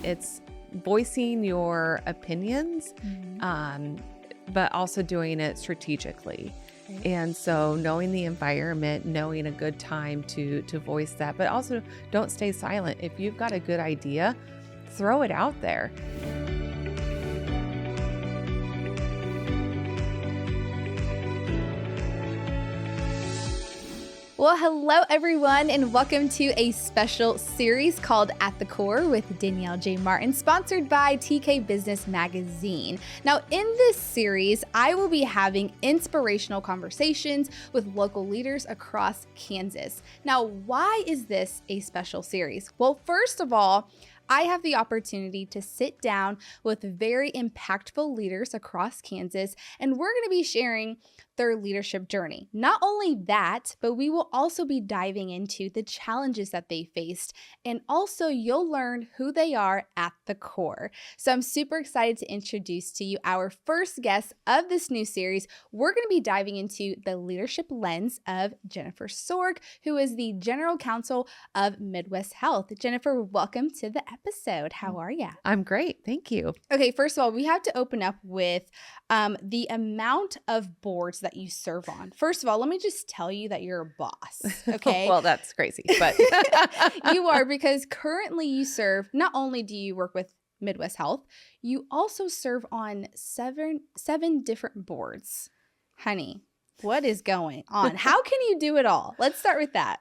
it's voicing your opinions, but also doing it strategically. Right. And so knowing the environment, knowing a good time to voice that, but also don't stay silent. If you've got a good idea, throw it out there. Well, hello everyone, and welcome to a special series called At the Core with Danielle J Martin, sponsored by TK Business Magazine. Now, in this series, I will be having inspirational conversations with local leaders across Kansas. Now, why is this a special series? Well, first of all, I have the opportunity to sit down with very impactful leaders across Kansas, and we're going to be sharing their leadership journey. Not only that, but we will also be diving into the challenges that they faced, and also you'll learn who they are at the core. So I'm super excited to introduce to you our first guest of this new series. We're going to be diving into the leadership lens of Jennifer Sourk, who is the General Counsel of Midwest Health. Jennifer, welcome to the episode. How are you? I'm great. Thank you. Okay, first of all, we have to open up with the amount of boards that you serve on. First of all, let me just tell you that you're a boss, okay? Well, that's crazy, but You are, because currently you serve, not only do you work with Midwest Health, you also serve on seven different boards. Honey, what is going on? How can you do it all? Let's start with that.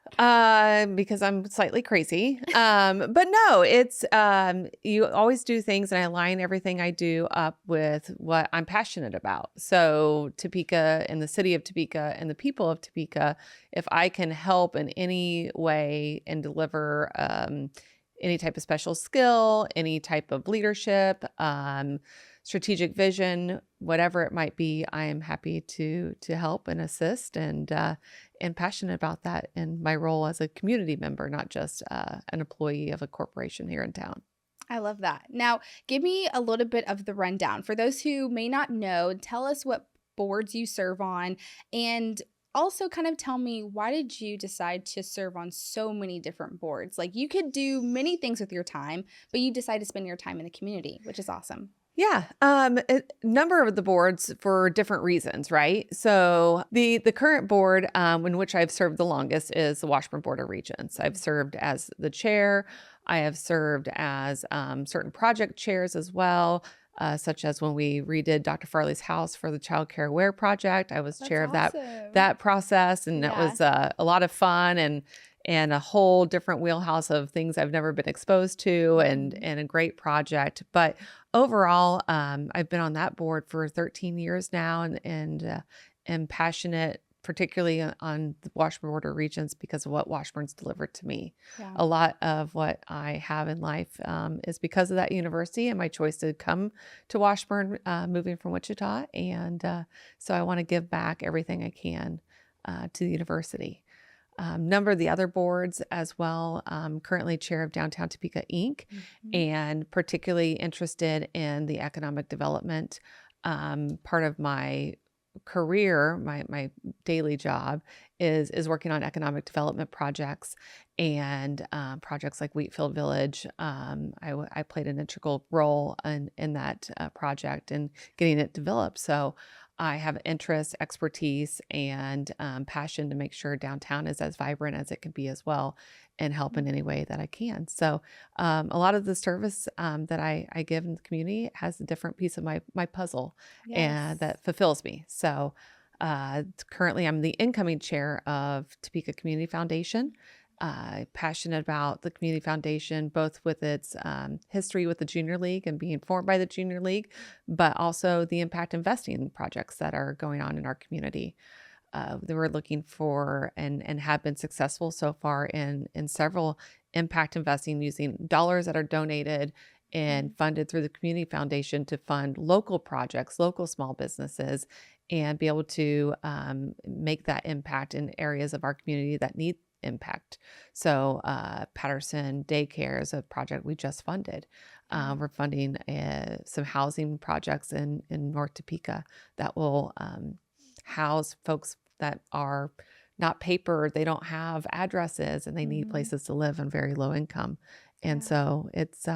Because I'm slightly crazy. But no, it's, you always do things, and I line everything I do up with what I'm passionate about. So Topeka and the city of Topeka and the people of Topeka, if I can help in any way and deliver, any type of special skill, any type of leadership, strategic vision, whatever it might be, I am happy to help and assist, and passionate about that in my role as a community member, not just an employee of a corporation here in town. I love that. Now, give me a little bit of the rundown. For those who may not know, tell us what boards you serve on, and also kind of tell me, why did you decide to serve on so many different boards? Like, you could do many things with your time, but you decide to spend your time in the community, which is awesome. Yeah, a number of the boards for different reasons, right? So the current board in which I've served the longest is the Washburn Board of Regents. I've served as the chair. I have served as certain project chairs as well, such as when we redid Dr. Farley's house for the Child Care Aware Project. I was chair of that process, and that was a lot of fun and a whole different wheelhouse of things I've never been exposed to, and a great project. But overall, I've been on that board for 13 years now, and am passionate, particularly on the Washburn Board of Regents, because of what Washburn's delivered to me. Yeah. A lot of what I have in life is because of that university and my choice to come to Washburn, moving from Wichita. And so I want to give back everything I can to the university. Number of the other boards as well. Currently chair of Downtown Topeka Inc. And particularly interested in the economic development. Part of my career, my daily job is working on economic development projects, and projects like Wheatfield Village. I played an integral role in that project and getting it developed. So I have interest, expertise, and passion to make sure downtown is as vibrant as it can be as well, and help in any way that I can. So a lot of the service that I give in the community has a different piece of my puzzle, and that fulfills me. So currently I'm the incoming chair of Topeka Community Foundation. Passionate about the Community Foundation, both with its history with the Junior League and being formed by the Junior League, but also the impact investing projects that are going on in our community. They were looking for and have been successful so far in several impact investing, using dollars that are donated and funded through the Community Foundation to fund local projects, local small businesses, and be able to make that impact in areas of our community that need impact. So Patterson Daycare is a project we just funded. We're funding some housing projects in North Topeka that will house folks that are not papered, they don't have addresses, and they need places to live on very low income. And so it's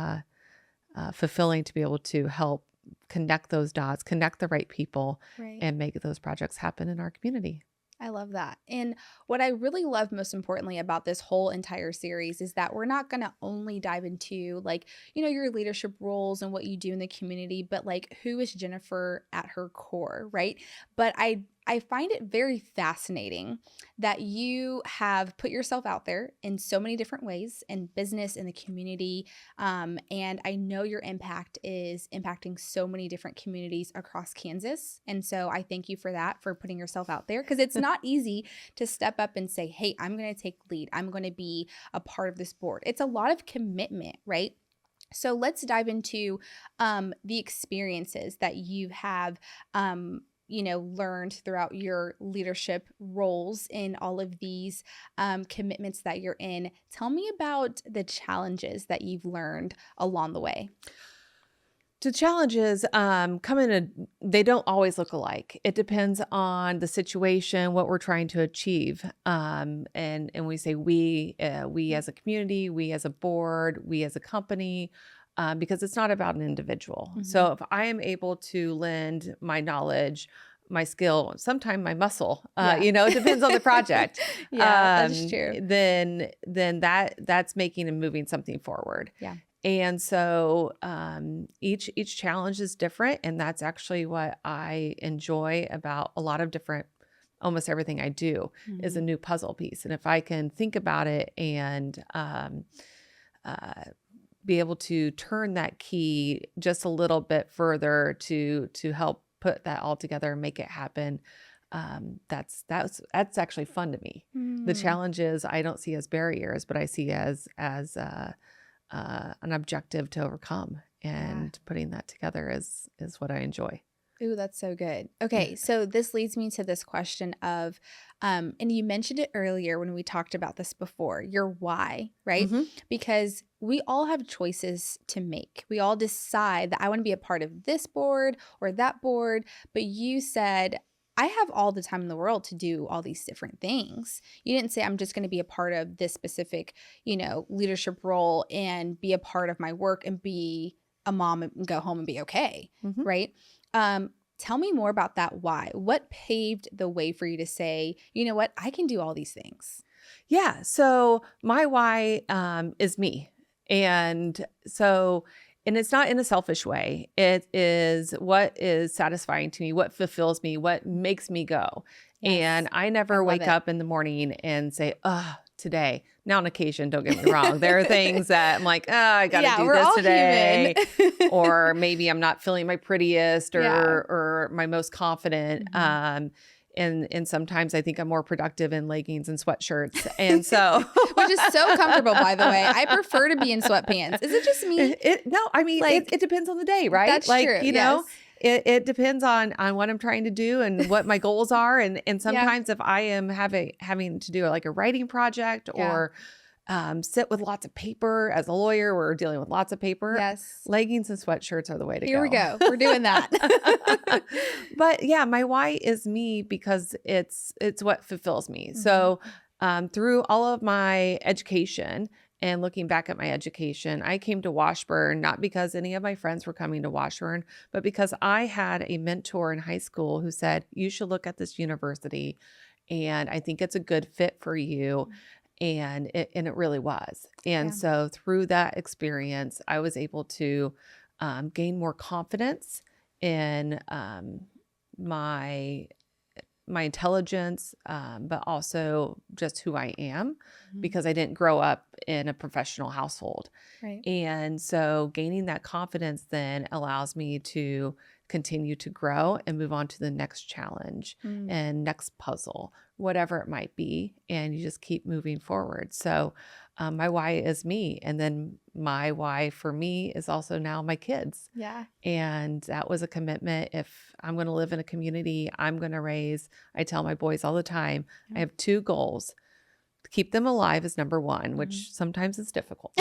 fulfilling to be able to help connect those dots, connect the right people, Right. and make those projects happen in our community. I love that. And what I really love most importantly about this whole entire series is that we're not going to only dive into like, your leadership roles and what you do in the community, but like who is Jennifer at her core, right? But I find it very fascinating that you have put yourself out there in so many different ways in business, in the community. And I know your impact is impacting so many different communities across Kansas. And so I thank you for that, for putting yourself out there, because it's not easy to step up and say, hey, I'm going to take lead. I'm going to be a part of this board. It's a lot of commitment, right? So let's dive into the experiences that you have learned throughout your leadership roles in all of these commitments that you're in. Tell me about the challenges that you've learned along the way. The challenges they don't always look alike. It depends on the situation, what we're trying to achieve. And we say we as a community, we as a board, we as a company, because it's not about an individual. Mm-hmm. So if I am able to lend my knowledge, my skill, sometimes my muscle, it depends on the project. That's true. Then that's making and moving something forward. Yeah. And so each challenge is different. And that's actually what I enjoy about a lot of different, almost everything I do is a new puzzle piece. And if I can think about it and be able to turn that key just a little bit further to help put that all together and make it happen, that's actually fun to me. The challenges I don't see as barriers, but I see as an objective to overcome, and putting that together is what I enjoy. Ooh, that's so good. Okay, so this leads me to this question of, and you mentioned it earlier when we talked about this before, your why, right? Mm-hmm. Because we all have choices to make. We all decide that I want to be a part of this board or that board, but you said, I have all the time in the world to do all these different things. You didn't say I'm just going to be a part of this specific, leadership role and be a part of my work and be a mom and go home and be okay, right? Tell me more about that why. What paved the way for you to say, you know what, I can do all these things? Yeah. So my why is me. And it's not in a selfish way. It is what is satisfying to me, what fulfills me, what makes me go. Yes. And I never wake up in the morning and say, today. Now on occasion, don't get me wrong. There are things that I'm like, I got to do this today. Or maybe I'm not feeling my prettiest or my most confident. And sometimes I think I'm more productive in leggings and sweatshirts. And so, which is so comfortable, by the way. I prefer to be in sweatpants. Is it just me? It depends on the day, right? That's true. It depends on what I'm trying to do and what my goals are. And sometimes if I am having to do like a writing project or sit with lots of paper as a lawyer, we're dealing with lots of paper. Yes. Leggings and sweatshirts are the way to go. Here we go. We're doing that. But yeah, my why is me because it's what fulfills me. So through all of my education and looking back at my education, I came to Washburn not because any of my friends were coming to Washburn, but because I had a mentor in high school who said, you should look at this university and I think it's a good fit for you. And it really was. And so through that experience, I was able to gain more confidence in my intelligence, but also just who I am because I didn't grow up in a professional household. Right. And so gaining that confidence then allows me to continue to grow and move on to the next challenge and next puzzle, whatever it might be. And you just keep moving forward. So my why is me. And then my why for me is also now my kids. Yeah. And that was a commitment. If I'm going to live in a community, I'm going to raise, I tell my boys all the time, I have 2 goals. Keep them alive is number 1, which sometimes is difficult.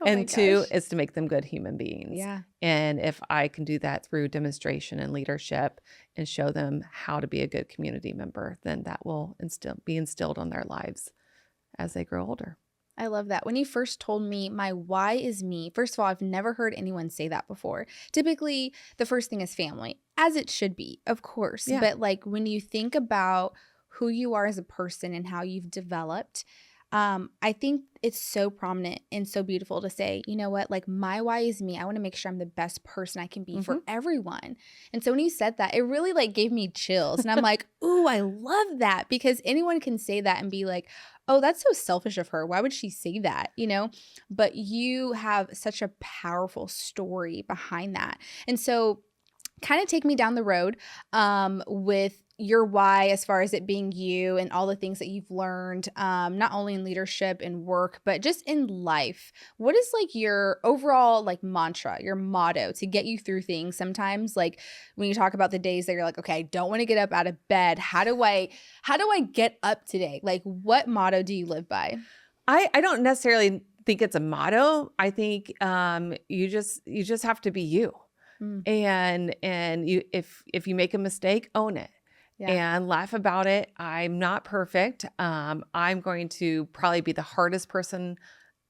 And 2 is to make them good human beings. Yeah. And if I can do that through demonstration and leadership and show them how to be a good community member, then that will be instilled on their lives as they grow older. I love that. When you first told me my why is me, first of all, I've never heard anyone say that before. Typically, the first thing is family, as it should be, of course. Yeah. But like when you think about who you are as a person and how you've developed, I think it's so prominent and so beautiful to say, you know what, like my why is me. I want to make sure I'm the best person I can be for everyone. And so when you said that, it really like gave me chills. And I'm like, ooh, I love that, because anyone can say that and be like, oh, that's so selfish of her. Why would she say that? You know, but you have such a powerful story behind that. And so kind of take me down the road with your why, as far as it being you and all the things that you've learned, not only in leadership and work, but just in life. What is like your overall like mantra, your motto to get you through things? Sometimes like when you talk about the days that you're like, okay, I don't want to get up out of bed. How do I get up today? Like what motto do you live by? I don't necessarily think it's a motto. I think you just have to be you. And you, if you make a mistake, own it. Yeah. And laugh about it. I'm not perfect. I'm going to probably be the hardest person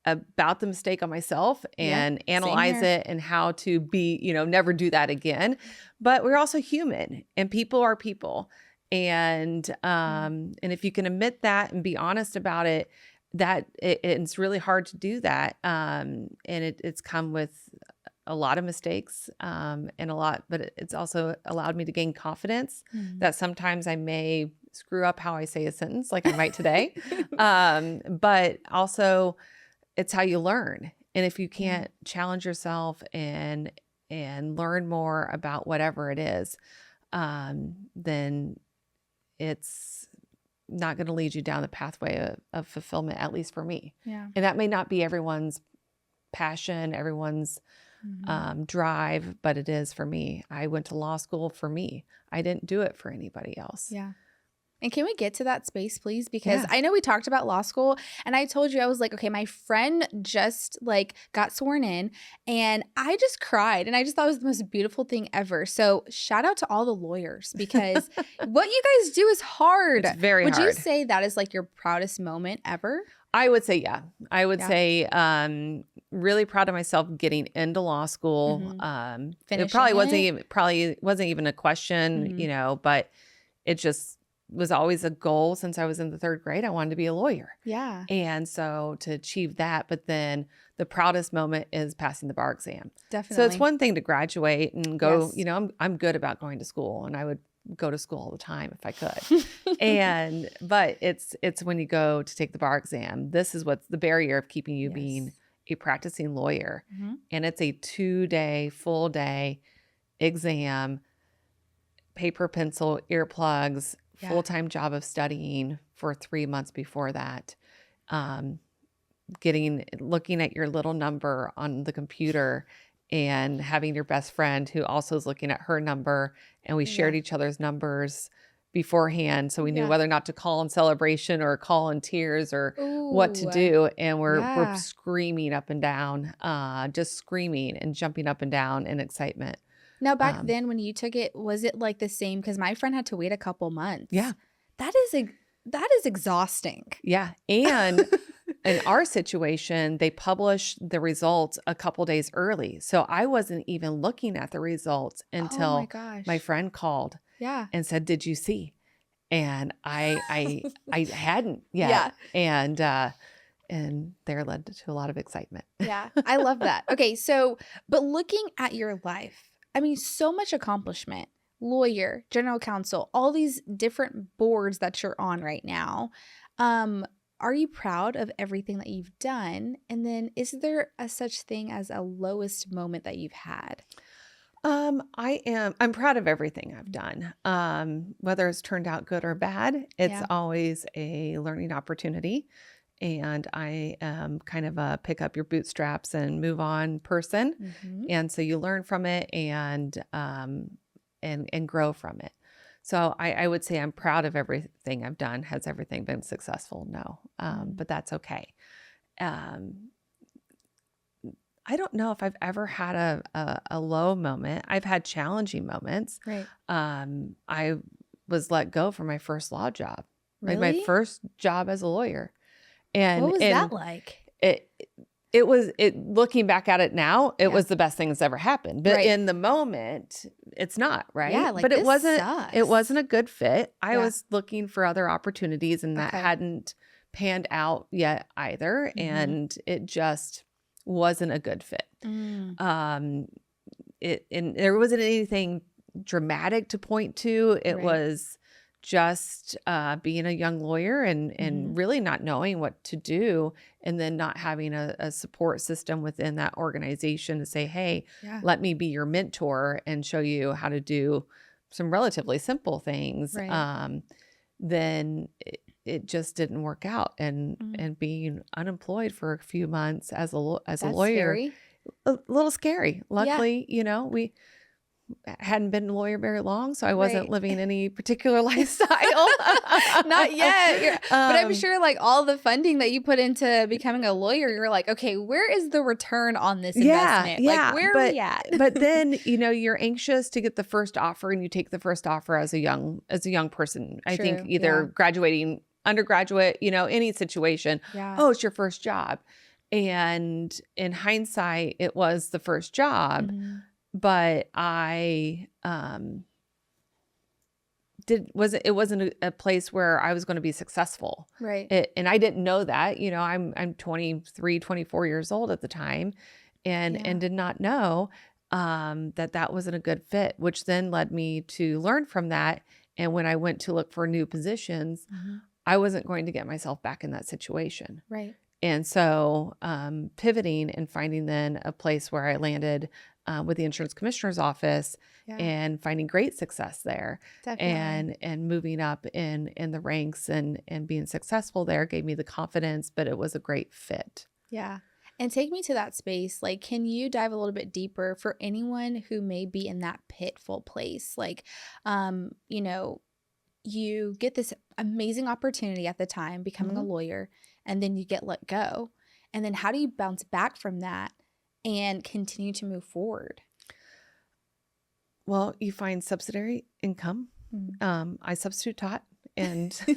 about the mistake on myself and analyze it and how to be, never do that again. But we're also human, and people are people. And if you can admit that and be honest about it, it's really hard to do that. And it's come with a lot of mistakes but it's also allowed me to gain confidence that sometimes I may screw up how I say a sentence like I might today. But also it's how you learn. And if you can't challenge yourself and learn more about whatever it is, then it's not going to lead you down the pathway of fulfillment, at least for me. Yeah. And that may not be everyone's passion, everyone's drive, but it is for me. I went to law school for me. I didn't do it for anybody else. Yeah. And can we get to that space, please? Because I know we talked about law school, and I told you, I was like, okay, my friend just like got sworn in, and I just cried, and I just thought it was the most beautiful thing ever. So shout out to all the lawyers, because what you guys do is hard. It's very hard. Would you say that is like your proudest moment ever? I would say, yeah. I would say really proud of myself getting into law school. It probably wasn't even a question, but it just was always a goal since I was in the third grade. I wanted to be a lawyer. Yeah. And so to achieve that, but then the proudest moment is passing the bar exam. Definitely. So it's one thing to graduate and go, I'm good about going to school, and I would go to school all the time if I could. But it's when you go to take the bar exam, this is what's the barrier of keeping you being a practicing lawyer. And it's a 2-day, full day exam, paper, pencil, earplugs, full-time job of studying for 3 months before that. Looking at your little number on the computer and having your best friend who also is looking at her number, and we shared each other's numbers beforehand, so we knew whether or not to call in celebration or call in tears or what to do. And we're screaming up and down, just screaming and jumping up and down in excitement. Now, back then when you took it, was it like the same? Because my friend had to wait a couple months. Yeah. That is exhausting. Yeah. And in our situation, they published the results a couple days early. So I wasn't even looking at the results until my friend called and said, "Did you see?" And I hadn't yet. Yeah. And there led to a lot of excitement. Yeah. I love that. Okay. So, but looking at your life, I mean, so much accomplishment, lawyer, general counsel, all these different boards that you're on right now. Are you proud of everything that you've done? And then is there a such thing as a lowest moment that you've had? I'm proud of everything I've done. Whether it's turned out good or bad, it's always a learning opportunity. And I am kind of a pick up your bootstraps and move on person. And so you learn from it and grow from it. So I would say I'm proud of everything I've done. Has everything been successful? No. But that's okay. I don't know if I've ever had a low moment. I've had challenging moments. Right. I was let go from my first law job, Really? like my first job as a lawyer. And What was that like? Looking back at it now, it Yeah. was the best thing that's ever happened. But Right. in the moment, it's not, right? Yeah, like, but it this it wasn't sucks. a good fit. I Yeah. was looking for other opportunities and that Okay. hadn't panned out yet either. Mhm. And it just wasn't a good fit. Mm. And there wasn't anything dramatic to point to. It Right. was just being a young lawyer and Mhm. really not knowing what to do, and then not having a support system within that organization to say, hey, Yeah. let me be your mentor and show you how to do some relatively simple things. Right. Then it just didn't work out. And Mm. being unemployed for a few months as a That's lawyer, scary. a little scary. Yeah. Luckily, we hadn't been a lawyer very long, so I wasn't Right. living any particular lifestyle. Not yet. But I'm Um, sure like all the funding that you put into becoming a lawyer, you're like, okay, where is the return on this investment? Like, yeah, where are we at? but then you're anxious to get the first offer, and you take the first offer as a young person. I think True. either Yeah. graduating, undergraduate, any situation. Yeah. Oh, it's your first job, and in hindsight, it was the first job. Mhm. But it wasn't a place where I was going to be successful. Right. And I didn't know that. I'm 23, 24 years old at the time, and Yeah. did not know that wasn't a good fit, which then led me to learn from that. And when I went to look for new positions, Mhm. I wasn't going to get myself back in that situation. Right. And so pivoting and finding then a place where I landed with the insurance commissioner's office, Yeah. and finding great success there, Definitely. and moving up in the ranks and being successful there gave me the confidence, but it was a great fit. Yeah. And take me to that space. Like, can you dive a little bit deeper for anyone who may be in that pitfall place? Like, you get this amazing opportunity at the time, becoming a Mhm. lawyer, and then you get let go. And then how do you bounce back from that and continue to move forward? Well, you find subsidiary income. Mm. I substitute taught, and You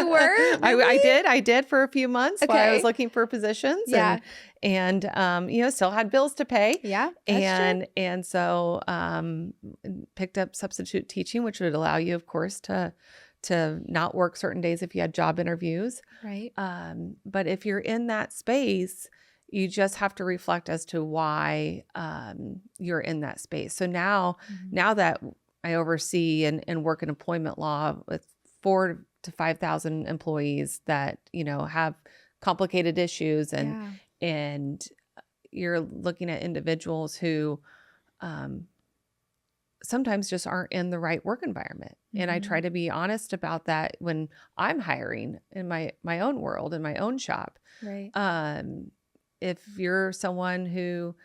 were? I Really? did for a few months while I was Okay. looking for positions, Yeah. and still had bills to pay, Yeah, that's true. and so picked up substitute teaching, which would allow you, of course, to not work certain days if you had job interviews. Right. But if you're in that space, you just have to reflect as to why you're in that space. So now that I oversee and work in employment law with 4,000 to 5,000 employees that, have complicated issues, Yeah. and you're looking at individuals who sometimes just aren't in the right work environment. And I try Mhm. to be honest about that when I'm hiring in my own world, in my own shop. Right. If you're someone who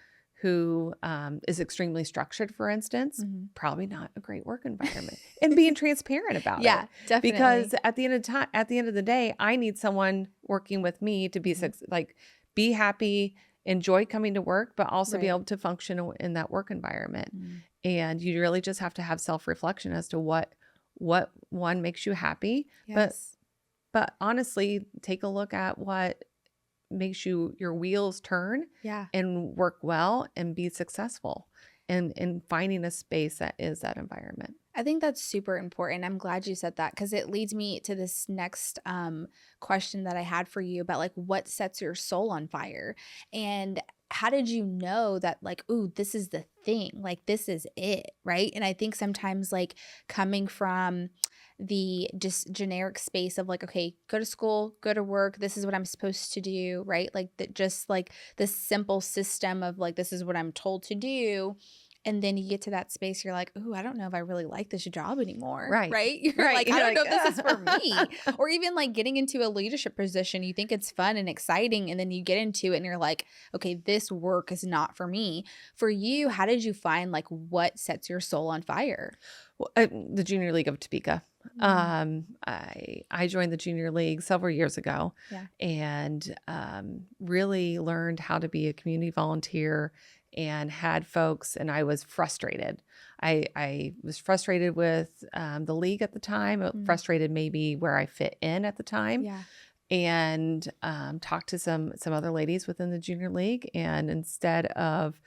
is extremely structured, for instance, Mhm. probably not a great work environment. And being transparent about Yeah, it, definitely. because at the end of the day, I need someone working with me to be be happy, enjoy coming to work, but also be Right. able to function in that work environment. Mm. And you really just have to have self-reflection as to what one makes you happy, Yes. but honestly, take a look at what makes your wheels turn Yeah. and work well and be successful, and finding a space that is that environment. I think that's super important. I'm glad you said that because it leads me to this next question that I had for you about like what sets your soul on fire, and how did you know that like, ooh, this is the thing, like this is it, right? And I think sometimes like coming from the just generic space of like, okay, go to school, go to work, this is what I'm supposed to do, right? Like that, just like the simple system of like, this is what I'm told to do. And then you get to that space, you're like, ooh, I don't know if I really like this job anymore. Right. Right. You're Right. like, You're I don't know like, if this is for me. Or even like getting into a leadership position, you think it's fun and exciting. And then you get into it and you're like, okay, this work is not for me. For you, how did you find like what sets your soul on fire? Well, the Junior League of Topeka. I joined the Junior League several years ago, Yeah. and really learned how to be a community volunteer, and had folks, and I was frustrated. I was frustrated with the league at the time, frustrated maybe where I fit in at the time. Yeah. and talked to some other ladies within the junior league. And instead of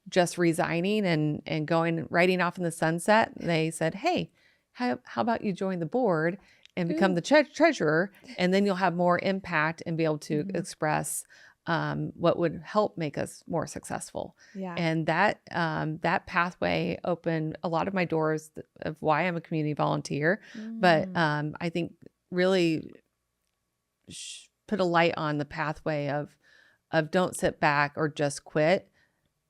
just resigning and going riding off in the sunset, they said, hey, how about you join the board and become the treasurer, and then you'll have more impact and be able to express what would help make us more successful. Yeah. And that pathway opened a lot of my doors of why I'm a community volunteer. But I think really put a light on the pathway of don't sit back or just quit.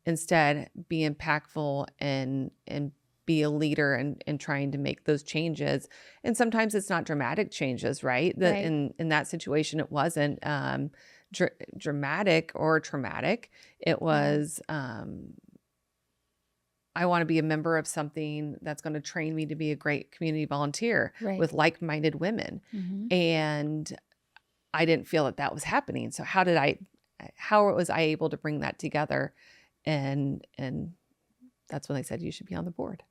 Instead, be impactful and be a leader and trying to make those changes. And sometimes it's not dramatic changes, right? Right. In that situation, it wasn't dramatic or traumatic. It was, I want to be a member of something that's going to train me to be a great community volunteer with like-minded women. And I didn't feel that was happening. So how was I able to bring that together? And that's when they said, you should be on the board.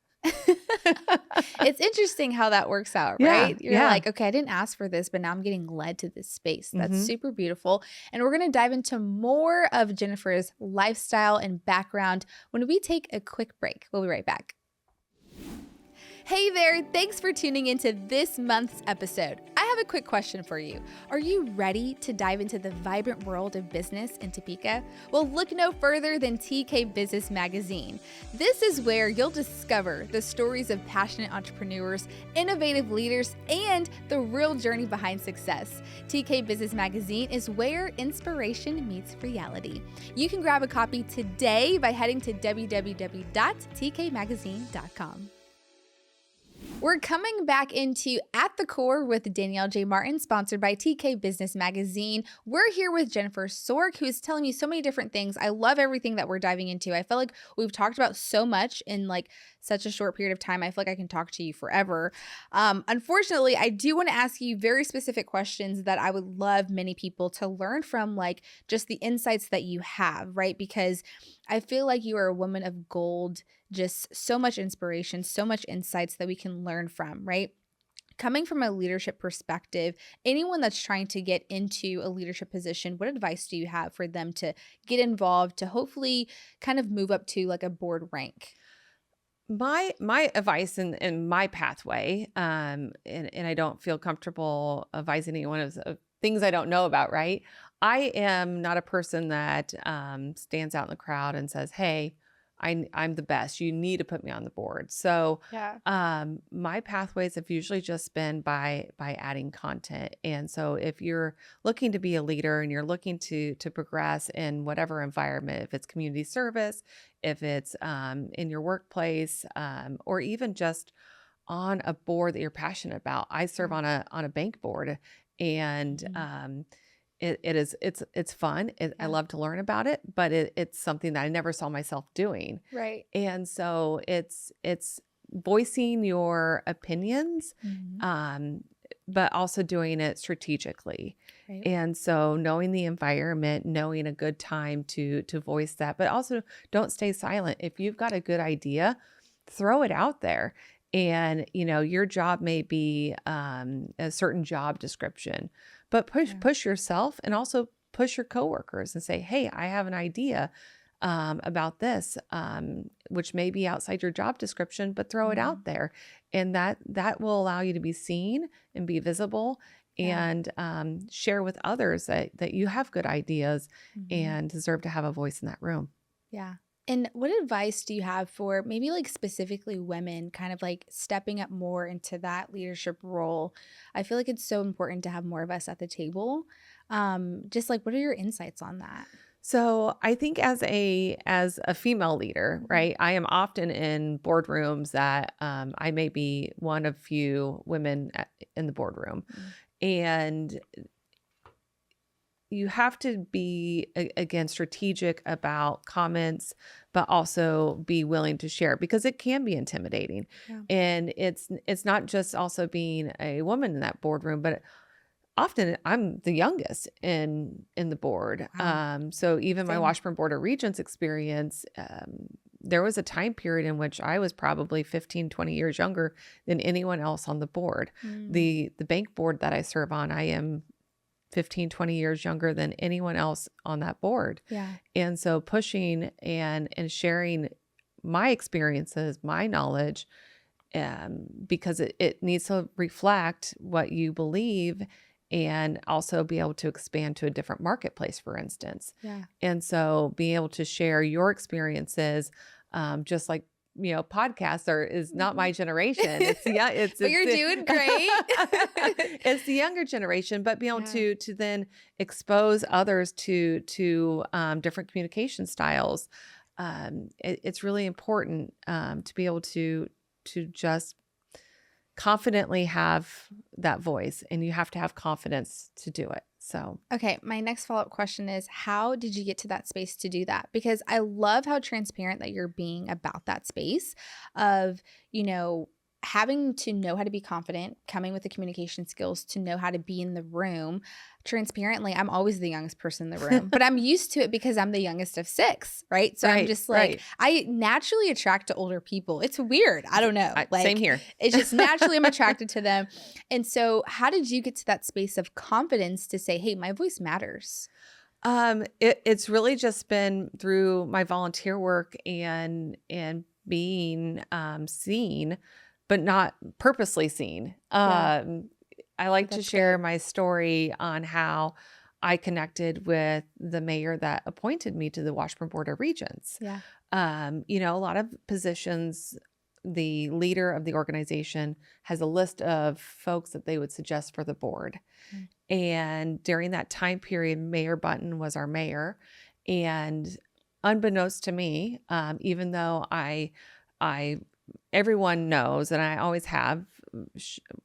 It's interesting how that works out, right? You're like, okay, I didn't ask for this, but now I'm getting led to this space. That's super beautiful. And we're going to dive into more of Jennifer's lifestyle and background when we take a quick break. We'll be right back. Hey there, thanks for tuning into this month's episode. I have a quick question for you. Are you ready to dive into the vibrant world of business in Topeka? Well, look no further than TK Business Magazine. This is where you'll discover the stories of passionate entrepreneurs, innovative leaders, and the real journey behind success. TK Business Magazine is where inspiration meets reality. You can grab a copy today by heading to www.tkmagazine.com. We're coming back into At the Core with Danielle J. Martin, sponsored by TK Business Magazine. We're here with Jennifer Sourk, who is telling me so many different things. I love everything that we're diving into. I feel like we've talked about so much in like such a short period of time. I feel like I can talk to you forever. Unfortunately, I do want to ask you very specific questions that I would love many people to learn from, like just the insights that you have, right? Because I feel like you are a woman of gold, just so much inspiration, so much insights that we can learn from, right? Coming from a leadership perspective, anyone that's trying to get into a leadership position, what advice do you have for them to get involved, to hopefully kind of move up to like a board rank? My advice in my pathway, and I don't feel comfortable advising anyone of things I don't know about, right? I am not a person that stands out in the crowd and says, hey, I'm the best. You need to put me on the board. So my pathways have usually just been by adding content. And so if you're looking to be a leader and you're looking to progress in whatever environment, if it's community service, if it's in your workplace, or even just on a board that you're passionate about. I serve on a bank board, and it's fun. I love to learn about it, but it's something that I never saw myself doing. Right. And so it's voicing your opinions, but also doing it strategically. Right. And so knowing the environment, knowing a good time to voice that, but also don't stay silent. If you've got a good idea, throw it out there. And, your job may be a certain job description, but push yourself and also push your coworkers and say, hey, I have an idea about this, which may be outside your job description, but throw it out there. And that will allow you to be seen and be visible and share with others that you have good ideas and deserve to have a voice in that room. Yeah. And what advice do you have for maybe like specifically women kind of like stepping up more into that leadership role? I feel like it's so important to have more of us at the table. Just like, what are your insights on that? So I think as a female leader, right, I am often in boardrooms that I may be one of few women in the boardroom. And you have to be, again, strategic about comments, but also be willing to share, because it can be intimidating. Yeah. And it's not just also being a woman in that boardroom, but often I'm the youngest in the board. Wow. So even my Washburn Board of Regents experience, there was a time period in which I was probably 15, 20 years younger than anyone else on the board. The bank board that I serve on, I am 15, 20 years younger than anyone else on that board. Yeah. And so pushing and sharing my experiences, my knowledge, because it needs to reflect what you believe and also be able to expand to a different marketplace, for instance. Yeah. And so being able to share your experiences, just like, podcasts is not my generation. But you're doing great. It's the younger generation, but being able to then expose others to different communication styles. It's really important to be able to just confidently have that voice, and you have to have confidence to do it. So, okay, my next follow-up question is, how did you get to that space to do that? Because I love how transparent that you're being about that space of, having to know how to be confident, coming with the communication skills to know how to be in the room. Transparently, I'm always the youngest person in the room, but I'm used to it because I'm the youngest of 6, right? So I'm just like, I naturally attract to older people. It's weird. I don't know. Same here. It's just naturally I'm attracted to them. And so how did you get to that space of confidence to say, hey, my voice matters? It's really just been through my volunteer work and being seen, but not purposely seen. I like to share my story on how I connected with the mayor that appointed me to the Washburn Board of Regents. Yeah. A lot of positions, the leader of the organization has a list of folks that they would suggest for the board. And during that time period, Mayor Button was our mayor. And unbeknownst to me, even though everyone knows, and I always have,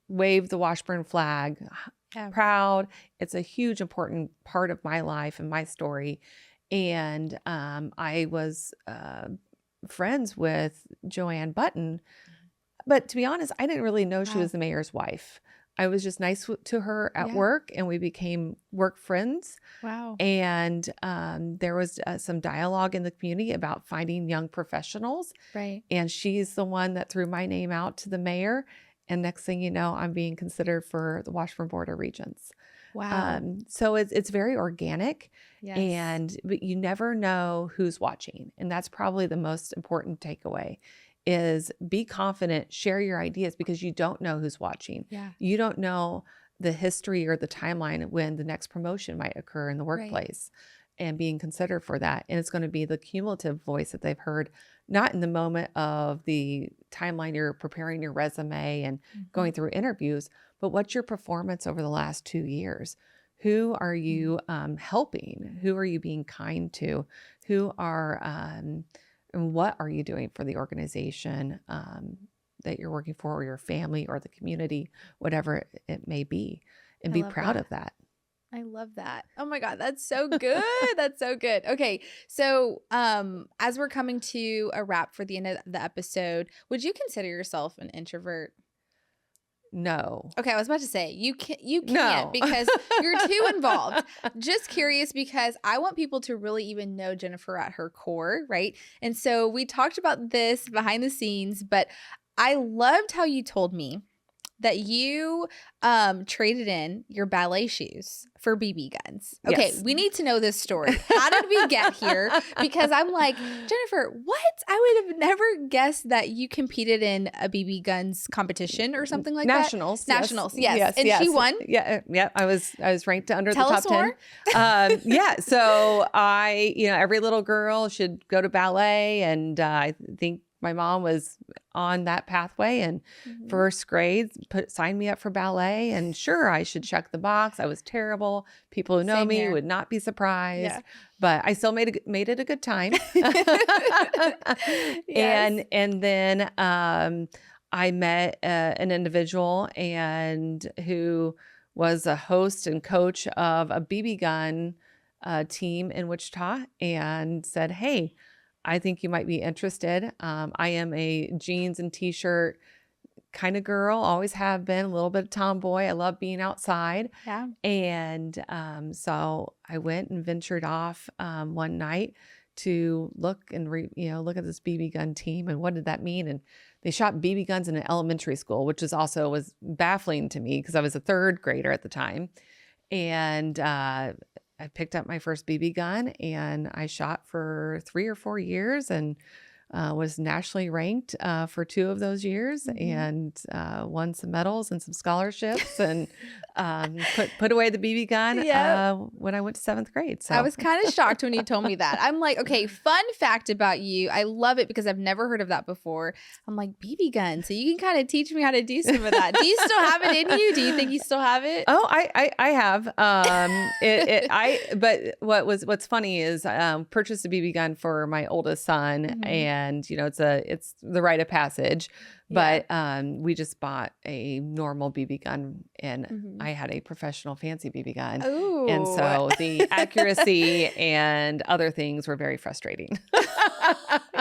waved the Washburn flag, proud. It's a huge, important part of my life and my story. And I was friends with Joanne Button. But to be honest, I didn't really know she was the mayor's wife. I was just nice to her at work, and we became work friends. Wow. And there was some dialogue in the community about finding young professionals. Right. And she's the one that threw my name out to the mayor. And next thing you know, I'm being considered for the Washburn Board of Regents. Wow. So it's very organic. Yes. But you never know who's watching. And that's probably the most important takeaway. Is be confident, share your ideas, because you don't know who's watching. Yeah. You don't know the history or the timeline when the next promotion might occur in the workplace, and being considered for that. And it's going to be the cumulative voice that they've heard, not in the moment of the timeline you're preparing your resume and going through interviews, but what's your performance over the last 2 years? Who are you helping? Who are you being kind to? Who are... and what are you doing for the organization that you're working for, or your family, or the community, whatever it may be, and be proud of that. I love that. Oh my God, that's so good. That's so good. Okay, so as we're coming to a wrap for the end of the episode, would you consider yourself an introvert? No. Okay, I was about to say you can't No. because you're too involved. Just curious, because I want people to really even know Jennifer at her core, right? And so we talked about this behind the scenes, but I loved how you told me that you traded in your ballet shoes for BB guns. Okay, Yes. we need to know this story. How did we get here? Because I'm like, Jennifer, what? I would have never guessed that you competed in a BB guns competition or something like Nationals. that. Nationals, yes. And she won? Yeah. I was ranked under Tell the us top 10. Yeah. So every little girl should go to ballet, and I think my mom was on that pathway, and first grade signed me up for ballet, and sure, I should check the box. I was terrible. People who know Same me here. would not be surprised, but I still made it a good time. Yes. And then I met an individual and who was a host and coach of a BB gun team in Wichita, and said, "Hey, I think you might be interested. I am a jeans and t-shirt kind of girl, always have been, a little bit of tomboy. I love being outside." Yeah. And so I went and ventured off one night to look and look at this BB gun team and what did that mean. And they shot BB guns in an elementary school, which was baffling to me because I was a third grader at the time. And I picked up my first BB gun, and I shot for 3 or 4 years, and was nationally ranked for 2 of those years, and won some medals and some scholarships, and put away the BB gun when I went to 7th grade. So I was kind of shocked when you told me that. I'm like, okay, fun fact about you. I love it because I've never heard of that before. I'm like, BB gun. So you can kind of teach me how to do some of that. Do you still have it in you? Do you think you still have it? Oh, I have. But what's funny is purchased a BB gun for my oldest son, and it's the rite of passage. But we just bought a normal BB gun, and I had a professional fancy BB gun. Ooh. And so the accuracy and other things were very frustrating.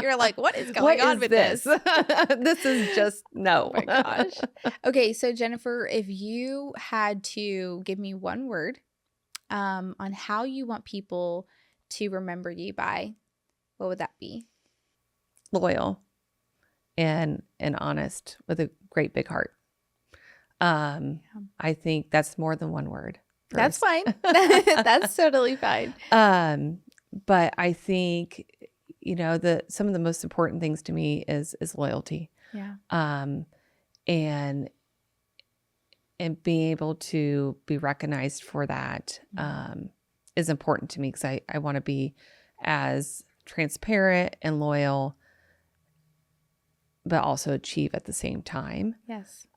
You're like, what is going on with this? This is just no. Oh my gosh. Okay, so Jennifer, if you had to give me one word on how you want people to remember you by, what would that be? Loyal and honest with a great big heart. I think that's more than one word. That's fine. That's totally fine. But I think, some of the most important things to me is loyalty. Yeah. And being able to be recognized for that is important to me, because I want to be as transparent and loyal, but also achieve at the same time. Yes.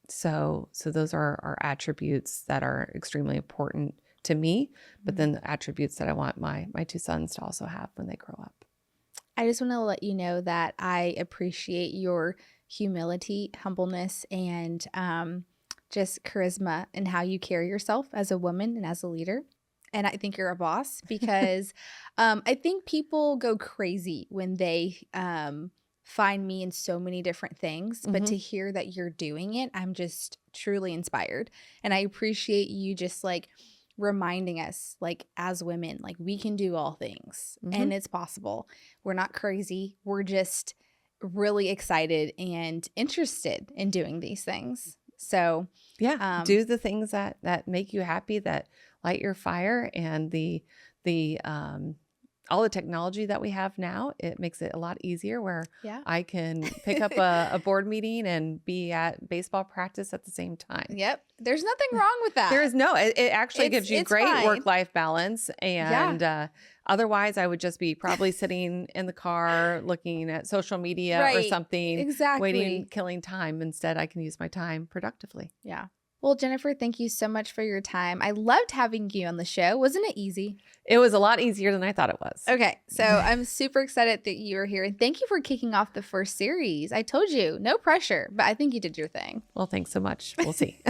So those are attributes that are extremely important to me, but then the attributes that I want my 2 sons to also have when they grow up. I just want to let you know that I appreciate your humility, humbleness, and just charisma and how you carry yourself as a woman and as a leader. And I think you're a boss, because I think people go crazy when they find me in so many different things, but to hear that you're doing it, I'm just truly inspired. And I appreciate you just like reminding us, like, as women, like, we can do all things and it's possible. We're not crazy. We're just really excited and interested in doing these things. So do the things that make you happy, that light your fire, and the all the technology that we have now, it makes it a lot easier, where I can pick up a board meeting and be at baseball practice at the same time. Yep. There's nothing wrong with that. There is it actually gives you great work-life balance. And otherwise I would just be probably sitting in the car looking at social media or something, waiting, killing time. Instead, I can use my time productively. Yeah. Well, Jennifer, thank you so much for your time. I loved having you on the show. Wasn't it easy? It was a lot easier than I thought it was. Okay. So I'm super excited that you are here. And thank you for kicking off the first series. I told you, no pressure, but I think you did your thing. Well, thanks so much. We'll see.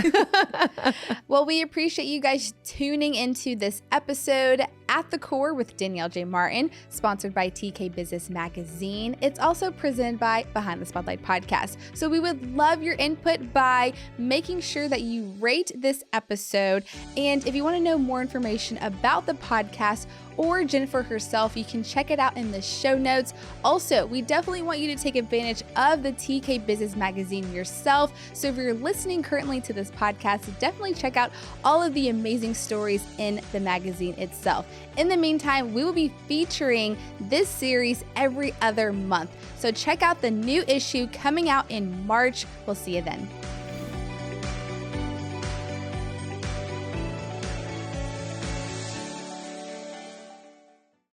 Well, we appreciate you guys tuning into this episode At the Core with Danielle J. Martin, sponsored by TK Business Magazine. It's also presented by Behind the Spotlight Podcast. So we would love your input by making sure that you rate this episode. And if you want to know more information about the podcast or Jennifer herself, you can check it out in the show notes. Also, we definitely want you to take advantage of the TK Business Magazine yourself. So if you're listening currently to this podcast, definitely check out all of the amazing stories in the magazine itself. In the meantime, we will be featuring this series every other month. So check out the new issue coming out in March. We'll see you then.